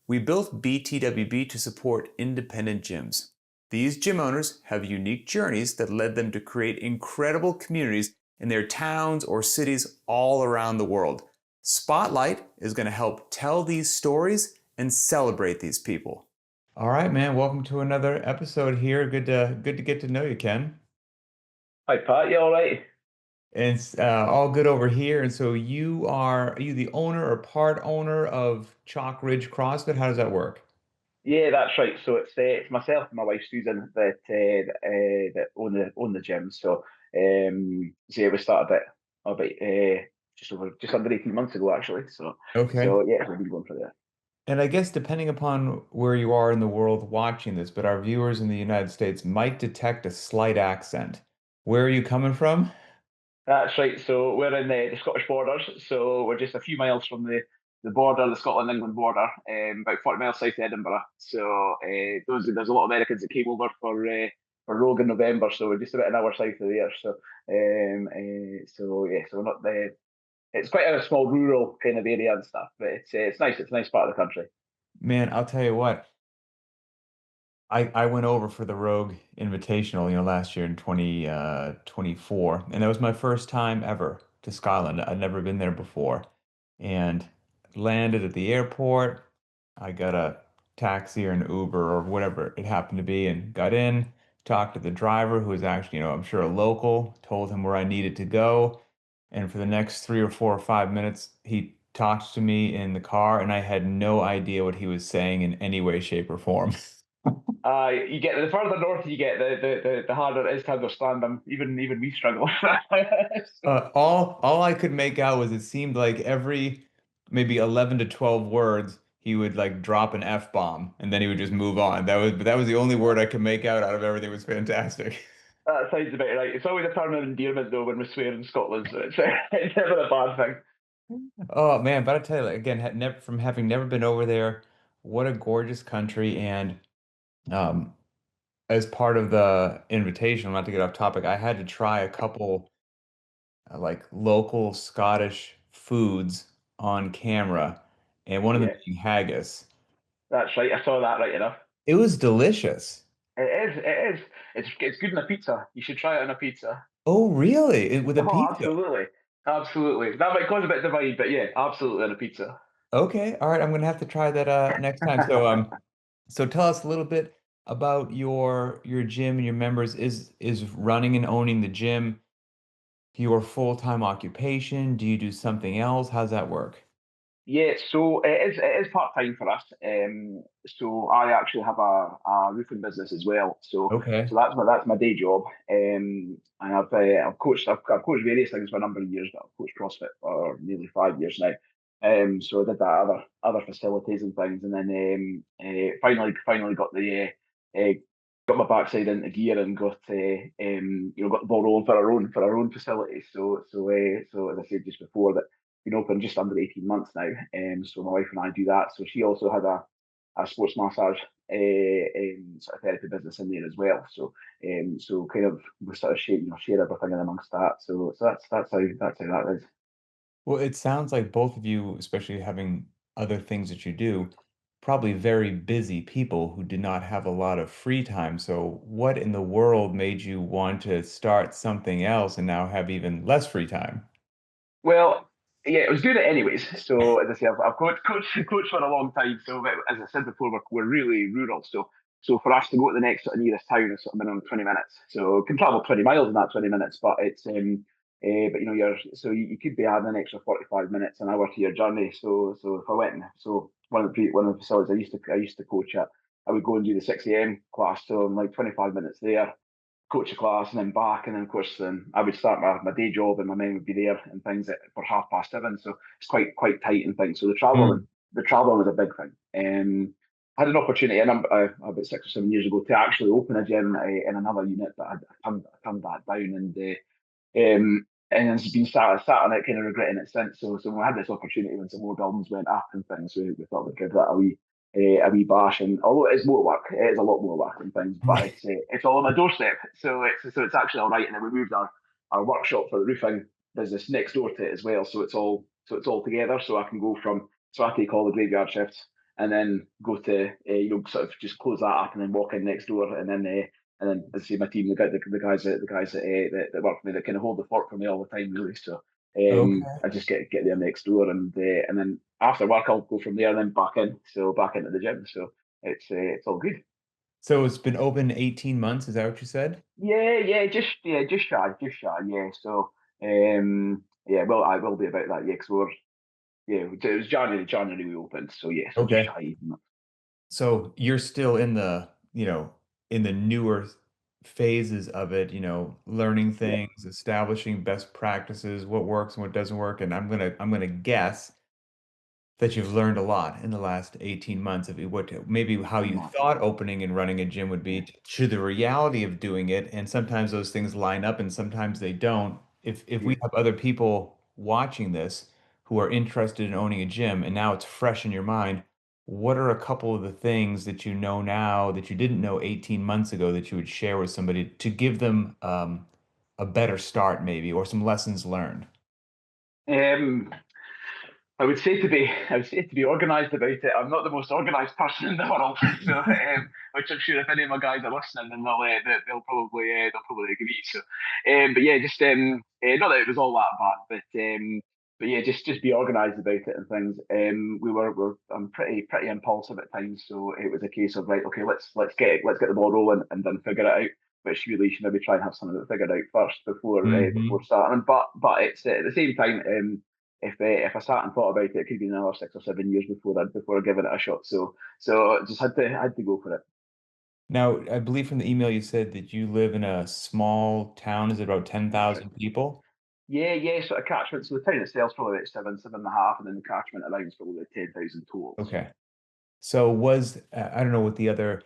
We built BTWB to support independent gyms. These gym owners have unique journeys that led them to create incredible communities in their towns or cities all around the world. Spotlight is going to help tell these stories and celebrate these people. All right, man. Welcome to another episode here. Good to get to know you, Ken. Hi Pat, you all right? And it's all good over here. And so are you the owner or part owner of Ridge CrossFit? How does that work? Yeah, that's right. So it's myself and my wife Susan that own the gym. So yeah, we started it just under 18 months ago actually. So Okay. yeah, we've been going for that. And I guess depending upon where you are in the world watching this, but our viewers in the United States might detect a slight accent. Where are you coming from? That's right. So we're in the Scottish borders. So we're just a few miles from the border, the Scotland-England border, about 40 miles south of Edinburgh. So there's a lot of Americans that came over for Rogue in November. So we're just about an hour south of there. So yeah, so we're not there. It's quite a small rural kind of area and stuff, but it's nice. It's a nice part of the country. Man, I'll tell you what. I went over for the Rogue Invitational, last year in 2024, and that was my first time ever to Scotland. I'd never been there before, and landed at the airport. I got a taxi or an Uber or whatever it happened to be, and got in, talked to the driver who was actually, I'm sure a local, told him where I needed to go, and for the next 3 or 4 or 5 minutes, he talked to me in the car, and I had no idea what he was saying in any way, shape, or form. You get the further north you get, the harder it is to understand them. Even we struggle. All I could make out was it seemed like every maybe 11 to 12 words he would like drop an F-bomb and then he would just move on. That was the only word I could make out of everything. It was fantastic. That sounds about right. It's always a term of endearment though when we swear in Scotland, so it's it's never a bad thing. Oh man, but I tell you, like, again, had never from having never been over there, what a gorgeous country. And um as part of the invitation, not to get off topic, I had to try a couple like local Scottish foods on camera, and one of them Yeah, being haggis. that's right. I saw that right enough. It was delicious. It is. It is. It's good in a pizza. You should try it on a pizza. Oh, really? With a Oh, pizza? absolutely, absolutely. That might cause a bit of divide, but yeah, absolutely on a pizza. Okay. All right. I'm gonna have to try that next time. So tell us a little bit about your gym and your members. Is running and owning the gym your full-time occupation? Do you do something else? How's that work? Yeah, so it is part time for us. So I actually have a roofing business as well. So Okay. that's my day job. And I've coached various things for a number of years, but I've coached CrossFit for nearly 5 years now. So I did that other facilities and things, and then finally got my backside into gear and got the ball rolling for our own facility. So as I said just before that been open just under 18 months now. So my wife and I do that. So she also had a sports massage sort of therapy business in there as well. So kind of we sort of share everything in amongst that. So that's how that is. Well, it sounds like both of you, especially having other things that you do, probably very busy people who did not have a lot of free time. So, what in the world made you want to start something else and now have even less free time? Well, yeah, it was doing it anyways. So as I say, I've coached for a long time. So but as I said before, we're really rural. So for us to go to the next sort of nearest town is sort of minimum 20 minutes. So you can travel 20 miles in that 20 minutes, but but you could be adding an extra 45 minutes an hour to your journey. So if I went, so one of the facilities I used to coach at, I would go and do the 6 a.m. class. So I'm like 25 minutes there, coach a class and then back, and then of course then I would start my day job and my men would be there and things for 7:30. So it's quite tight and things. So the traveling was a big thing. I had an opportunity about 6 or 7 years ago to actually open a gym in another unit, but I turned that down, and it's been sat on it, kind of regretting it since. So when we had this opportunity when some more buildings went up and things, we thought we'd give that a wee bash. And although it is more work, it is a lot more work and things, but it's all on my doorstep, so it's actually all right. And then we moved our workshop for the roofing business next door to it as well, so it's all together. So I take all the graveyard shifts. and then go to sort of just close that up and then walk in next door, and then as I say, my team, the guys that work for me, that kind of hold the fort for me all the time, really. So Okay. I just get there next door, and then after work I'll go from there and then back into the gym. So it's all good. So it's been open 18 months, is that what you said? Just shy, yeah. So yeah, well, I will be about that, yeah, because it was January we opened, so yeah, so just Okay. shy even. So you're still in the, in the newer phases of it, learning Yeah. things, establishing best practices, what works and what doesn't work. And I'm gonna guess that you've learned a lot in the last 18 months of what maybe how you Massive. thought opening and running a gym would be Yeah, to the reality of doing it. And sometimes those things line up and sometimes they don't. If we yeah. have other people watching this who are interested in owning a gym and now it's fresh in your mind, what are a couple of the things that you know now that you didn't know 18 months ago that you would share with somebody to give them a better start maybe or some lessons learned? Um, I would say to be organised about it. I'm not the most organised person in the world, so which I'm sure if any of my guys are listening, then they'll probably agree. So, but yeah, just not that it was all that bad, but yeah, just be organised about it and things. I'm pretty impulsive at times, so it was a case of right, okay, let's get the ball rolling and then figure it out. Which really should maybe try and have some of it figured out first before Hmm. starting. But it's at the same time. If I sat and thought about it, it could be another 6 or 7 years before I given it a shot. So just had to go for it. Now, I believe from the email you said that you live in a small town. Is it about That's right. 10,000 people? Yeah. Sort of catchment. So the town itself's probably about seven and a half, and then the catchment around is probably about 10,000 total. So Okay. So I don't know what the other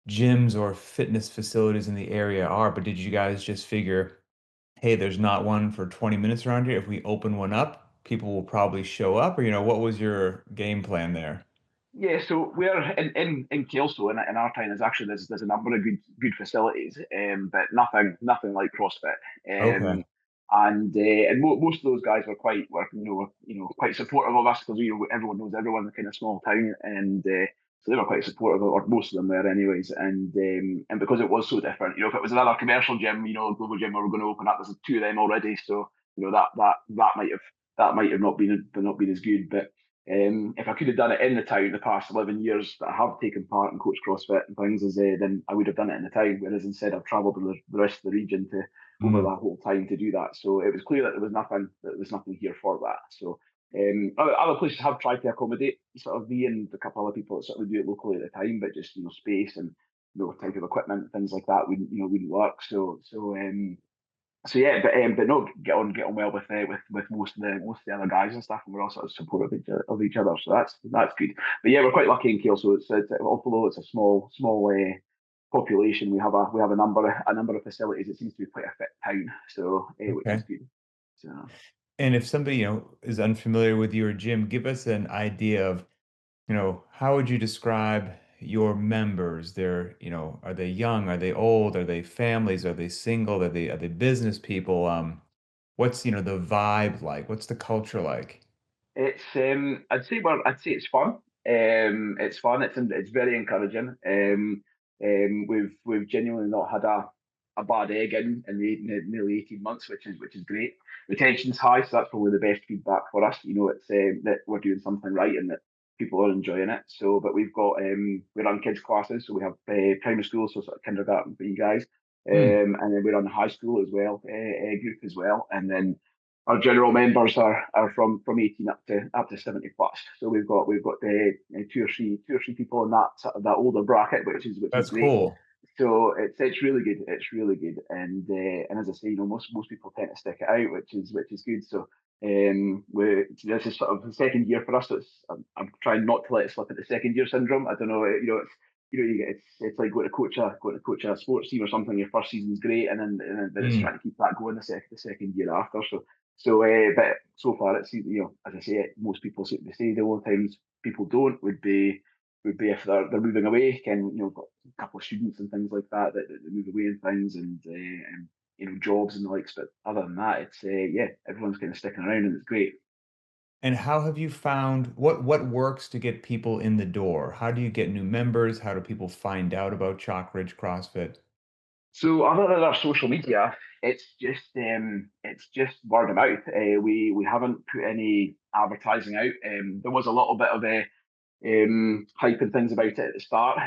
gyms or fitness facilities in the area are, but did you guys just figure, hey, there's not one for 20 minutes around here. If we open one up, people will probably show up, or what was your game plan there? yeah, so we're in Kelso in our town. There's a number of good facilities, but nothing like CrossFit. Okay. Um, and most of those guys were quite supportive of us because everyone knows everyone in the kind of small town, and so they were quite supportive, or most of them were anyways. And because it was so different, if it was another commercial gym, a global gym where we're going to open up, there's two of them already, so that might have not been as good, but. If I could have done it in the town the past 11 years that I have taken part in coach CrossFit and things, then I would have done it in the town. Whereas instead, I've travelled the rest of the region to over Mm, that whole time to do that. So it was clear that there was nothing here for that. So other places have tried to accommodate sort of me and a couple other people that sort of do it locally at the time, but just space and type of equipment things like that wouldn't work. So yeah, but no, get on well with most of the other guys and stuff, and we're all sort of supportive of each other. So that's good. But yeah, we're quite lucky in Kiel. So although it's a small population, we have a number of facilities. It seems to be quite a fit town, so which is okay. good. So And if somebody, is unfamiliar with your gym, give us an idea of, how would you describe your members? Are they young? Are they old? Are they families? Are they single? Are they business people? What's, the vibe like? What's the culture like? I'd say it's fun. It's fun. It's very encouraging. We've genuinely not had a bad egg in nearly 18 months, which is great. Retention's high, so that's probably the best feedback for us. It's that we're doing something right and that people are enjoying it. So, but we run kids classes, so we have primary school, so sort of kindergarten for you guys, Hmm. and then we run high school as well, group as well, and then our general members are from 18 up to 70 plus. So we've got the two or three people in that sort of that older bracket, which is That's great. cool. So it's really good. It's really good, and as I say, most people tend to stick it out, which is good. So this is sort of the second year for us. So I'm trying not to let it slip into second year syndrome. I don't know. It's like going to coach a sports team or something. Your first season's great, and then it's Hmm. trying to keep that going the second year after. But so far it's as I say, most people seem to say the only times people don't would be if they're moving away, and got a couple of students and things like that move away and things, and jobs and the likes. But other than that, it's yeah, everyone's kind of sticking around and it's great. And how have you found what works to get people in the door? How do you get new members? How do people find out about Chalk Ridge CrossFit? So other than our social media, it's just word of mouth. We haven't put any advertising out. There was a little bit of a hyping things about it at the start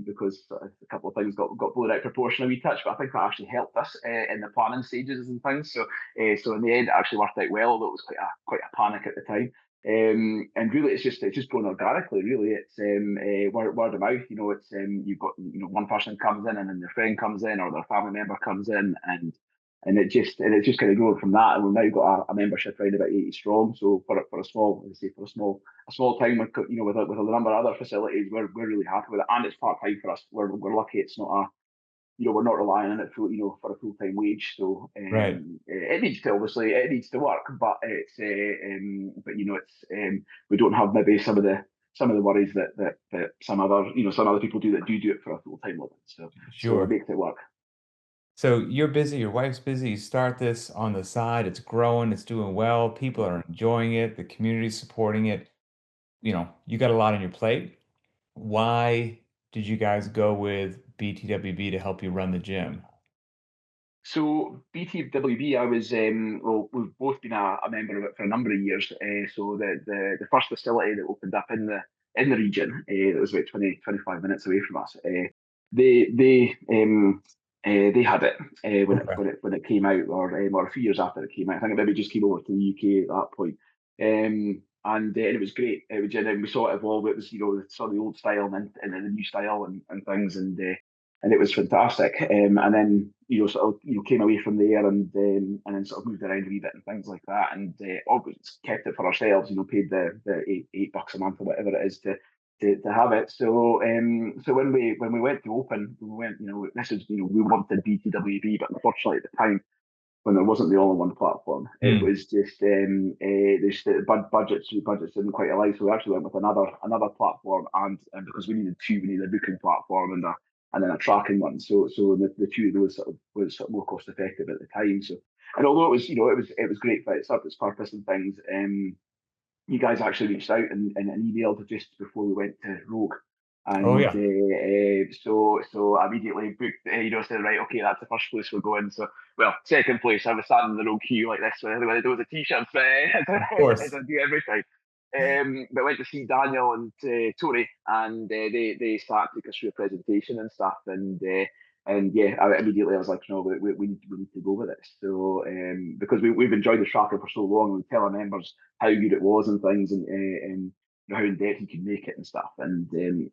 because a couple of things got blown out of proportion a wee touch, but I think that actually helped us in the planning stages and things. So in the end, it actually worked out well, although it was quite a panic at the time. And really, it's just grown organically. Really, it's word of mouth. You know, it's you've got one person comes in, and then their friend comes in, or their family member comes in, and it's just kind of grown from that. And we've now got a membership around about 80 strong. So for a small, as I say, for a small town with with a number of other facilities, we're really happy with it, and it's part time for us. We're lucky it's not a we're not relying on it for for a full time wage. So Right. it needs to obviously it needs to work, but it's we don't have maybe some of the worries that some other people do that do it for a full time living. So it Sure. makes it work. So you're busy, your wife's busy, you start this on the side, it's growing, it's doing well, people are enjoying it, the community's supporting it. You got a lot on your plate. Why did you guys go with BTWB to help you run the gym? So BTWB, I was well, we've both been a member of it for a number of years. So the first facility that opened up in the region, that was about 25 minutes away from us. They they they had it Okay. when it came out, or a few years after it came out. I think it maybe just came over to the UK at that point. And it was great. And we saw it evolve. It was saw the old style and then the new style and things and it was fantastic. And then sort of came away from there and then sort of moved around a wee bit and things like that, and always kept it for ourselves. Paid the $8 a month or whatever it is to have it. So when we went to open, we went. This is we wanted BTWB, but unfortunately at the time when there wasn't the all-in-one platform. It Hmm. was just budgets didn't quite allow, so we actually went with another platform, and because we needed two, we needed a booking platform and then a tracking one. So the two of those was sort of more cost effective at the time. So and although it was it was great for it served its purpose and things, you guys actually reached out and emailed just before we went to Rogue. Oh And yeah, so I immediately booked, said, right, okay, that's the first place we're going. So, well, second place, I was standing in the row queue like this, so everybody knows the t-shirts of as course. I do every time. But went to see Daniel and Tori, and they started to took us through a presentation and stuff, and yeah, immediately I was like, no, we need to go with this. So because we've enjoyed the tracker for so long, we tell our members how good it was and things, and how in depth you can make it and stuff, and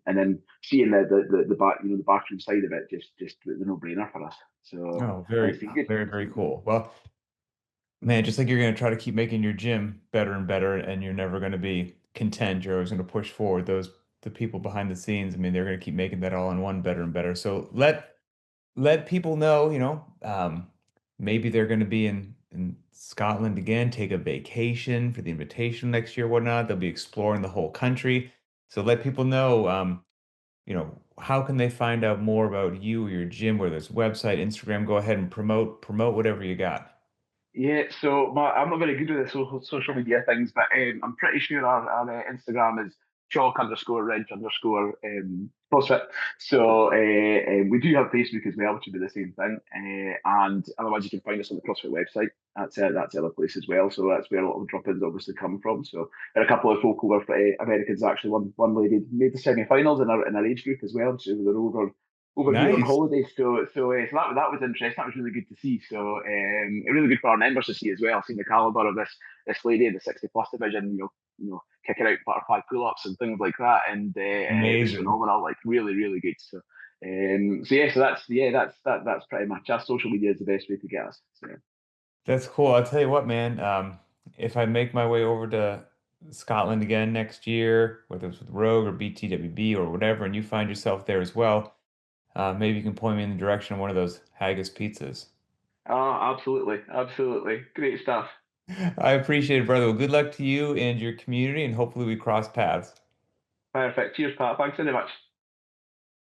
then seeing the back the backroom side of it just the no brainer for us. So Oh, and very, it's been good. very, It's very been good. cool. Well, man, just like you're going to try to keep making your gym better and better, and you're never going to be content. You're always going to push forward. The people behind the scenes, I mean, they're going to keep making that all in one better and better. So let people know, maybe they're going to be in Scotland again, take a vacation for the invitation next year, whatnot. They'll be exploring the whole country. So let people know, how can they find out more about you or your gym, whether it's website, Instagram, go ahead and promote whatever you got. Yeah, so I'm not very good with the social media things, but I'm pretty sure our Instagram is chalk_ridge_ CrossFit. So we do have Facebook as well, which would be the same thing. And otherwise, you can find us on the CrossFit website. That's the other place as well. So that's where a lot of the drop-ins obviously come from. So there are a couple of folk over Americans actually. One lady made the semi-finals in our age group as well. So they're over here on Nice. holiday. So that was interesting. That was really good to see. So really good for our members to see as well. Seeing the caliber of this lady in the 60 plus division, kicking out butterfly pull ups and things like that, and it was Amazing. phenomenal. Like really, really good. So that's pretty much our social media is the best way to get us. So. That's cool. I'll tell you what, man. If I make my way over to Scotland again next year, whether it's with Rogue or BTWB or whatever, and you find yourself there as well, maybe you can point me in the direction of one of those haggis pizzas. Oh, absolutely, absolutely, great stuff. I appreciate it, brother. Well, good luck to you and your community, and hopefully we cross paths. Perfect. Cheers, Pat. Thanks very much.